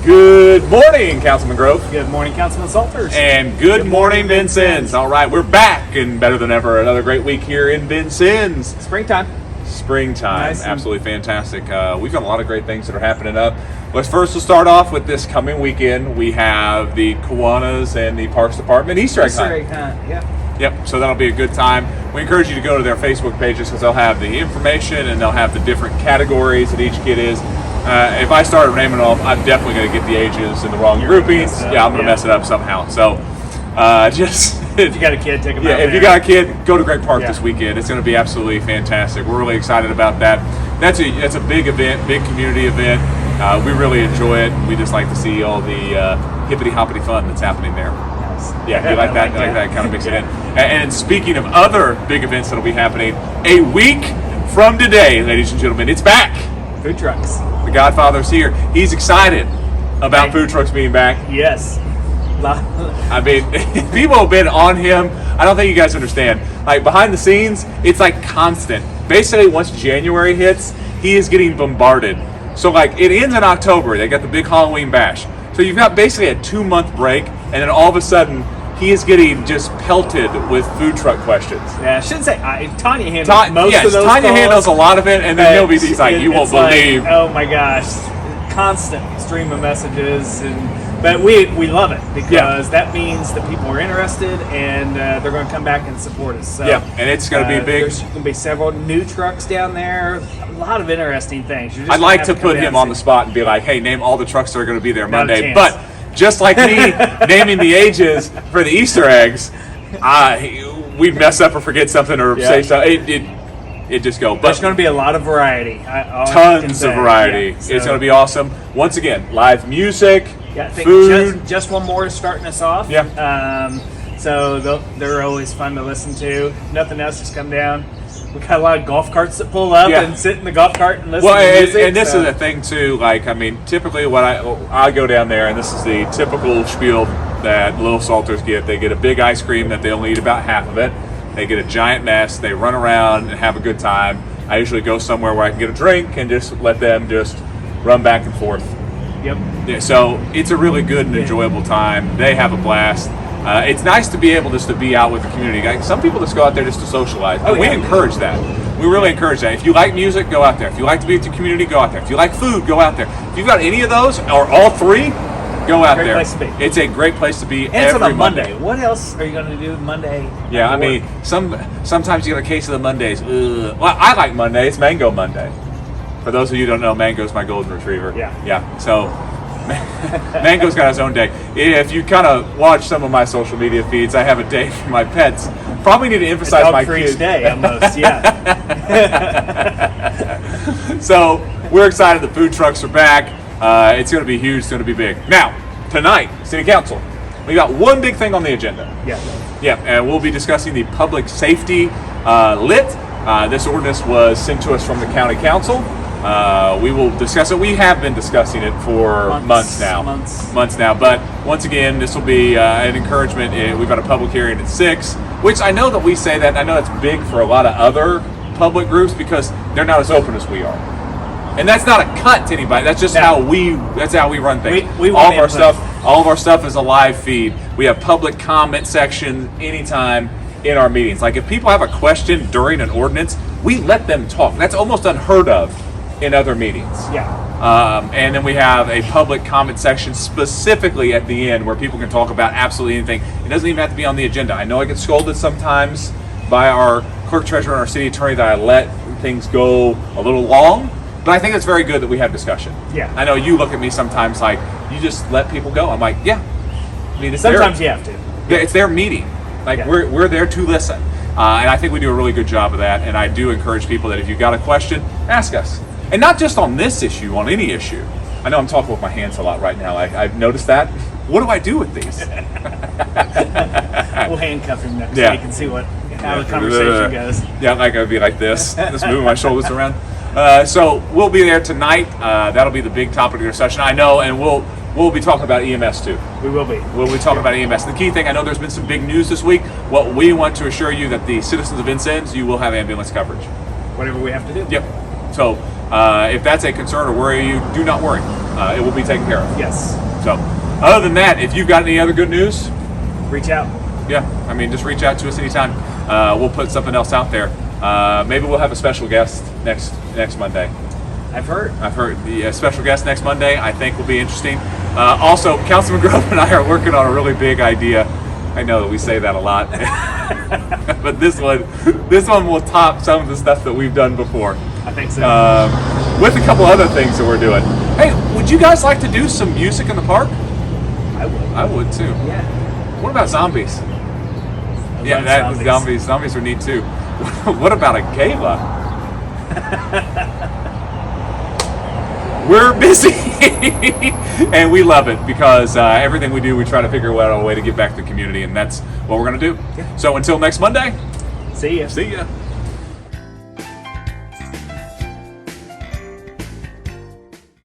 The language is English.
Good morning, Councilman Grove. Good morning, Councilman Salters. And good morning, Vincennes. All right, we're back and better than ever. Another great week here in Vincennes. Springtime. Nice. Absolutely fantastic. We've got a lot of great things that are happening up. We'll start off with this coming weekend. We have the Kiwanis and the Parks Department Easter egg hunt. Yep, so that'll be a good time. We encourage you to go to their Facebook pages because they'll have the information and they'll have the different categories that each kid is. If I started naming them off, I'm definitely going to get the ages in the wrong groupings. Yeah, I'm going to mess it up somehow. So just... if you got a kid, take them out. If you got a kid, go to Great Park this weekend. It's going to be absolutely fantastic. We're really excited about that. That's a big event, big community event. We really enjoy it. We just like to see all the hippity-hoppity fun that's happening there. Yeah, we like that. I like that kind of mix it in. And speaking of other big events that'll be happening, a week from today, ladies and gentlemen, it's back. Food trucks. The Godfather's here. He's excited about food trucks being back. Yes. I mean, people have been on him. I don't think you guys understand. Like, behind the scenes, it's like constant. Basically, once January hits, he is getting bombarded. So, like, it ends in October. They got the big Halloween bash. So you've got basically a 2-month break, and then all of a sudden, he is getting just pelted with food truck questions. Yeah, I shouldn't say Tanya handles most of those Tanya calls, handles a lot of it, and then he's like, you won't believe. Like, oh my gosh, constant stream of messages, but we love it because that means that people are interested and they're going to come back and support us. So, and it's going to be big. There's going to be several new trucks down there. A lot of interesting things. I'd like to put him on the spot and be like, hey, name all the trucks that are going to be there Monday. But just like me naming the ages for the Easter eggs, we'd mess up or forget something or say something. It just go. But there's going to be a lot of variety. Tons of variety. So it's going to be awesome. Once again, live music, food. Just one more starting us off. So they're always fun to listen to. Nothing else, just come down. We got a lot of golf carts that pull up and sit in the golf cart and listen to music. And this is a thing too. Like, I mean, typically when I go down there, and this is the typical spiel that little Salters get. They get a big ice cream that they only eat about half of it. They get a giant mess. They run around and have a good time. I usually go somewhere where I can get a drink and just let them just run back and forth. Yep. So it's a really good and enjoyable time. They have a blast. It's nice to be able just to be out with the community. Like, some people just go out there just to socialize. We encourage that. We really encourage that. If you like music, go out there. If you like to be with the community, go out there. If you like food, go out there. If you've got any of those or all three, go out there. Place to be. It's a great place to be. And it's on a Monday. What else are you going to do Monday? Yeah, I mean, sometimes you get a case of the Mondays. Well, I like Monday. It's Mango Monday. For those of you who don't know, Mango's my golden retriever. Yeah. So Mango's got his own day. If you kind of watch some of my social media feeds, I have a day for my pets. Probably need to emphasize my kids. Day almost, So we're excited. The food trucks are back. It's going to be huge. It's going to be big. Now, tonight, City Council, we got one big thing on the agenda. And we'll be discussing the public safety lit. This ordinance was sent to us from the county council. We will discuss it. We have been discussing it for months now. But once again, this will be an encouragement. We've got a public hearing at 6, which I know that we say that. I know that's big for a lot of other public groups because they're not as open as we are. And that's not a cut to anybody. That's just how we run things. All of our stuff is a live feed. We have public comment section anytime in our meetings. Like, if people have a question during an ordinance, we let them talk. That's almost unheard of in other meetings. And then we have a public comment section specifically at the end where people can talk about absolutely anything. It doesn't even have to be on the agenda. I know I get scolded sometimes by our clerk treasurer and our city attorney that I let things go a little long, but I think it's very good that we have discussion. I know you look at me sometimes like, you just let people go. I'm like, I mean, sometimes you have to. It's their meeting. Like, we're there to listen. And I think we do a really good job of that. And I do encourage people that if you've got a question, ask us. And not just on this issue, on any issue. I know I'm talking with my hands a lot right now. I've noticed that. What do I do with these? We'll handcuff him next week and see how the conversation goes. Like I'd be like this, just moving my shoulders around. So we'll be there tonight. That'll be the big topic of your session. I know, and we'll be talking about EMS too. We will be. We'll be talking about EMS. The key thing, I know there's been some big news this week. What we want to assure you that the citizens of Vincennes, you will have ambulance coverage. Whatever we have to do. Yep. So if that's a concern or worry you, do not worry. It will be taken care of. Yes. So, other than that, if you've got any other good news, reach out. Yeah, I mean, just reach out to us anytime. We'll put something else out there. Maybe we'll have a special guest next Monday. I've heard. The special guest next Monday, I think, will be interesting. Also, Councilman Grove and I are working on a really big idea. I know that we say that a lot, but this one will top some of the stuff that we've done before. I think so. With a couple other things that we're doing. Hey, would you guys like to do some music in the park? I would. I would too. Yeah. What about zombies? Zombies are neat too. What about a gala? We're busy, and we love it because everything we do, we try to figure out a way to give back to the community, and that's what we're going to do. Yeah. So until next Monday, see ya. See ya.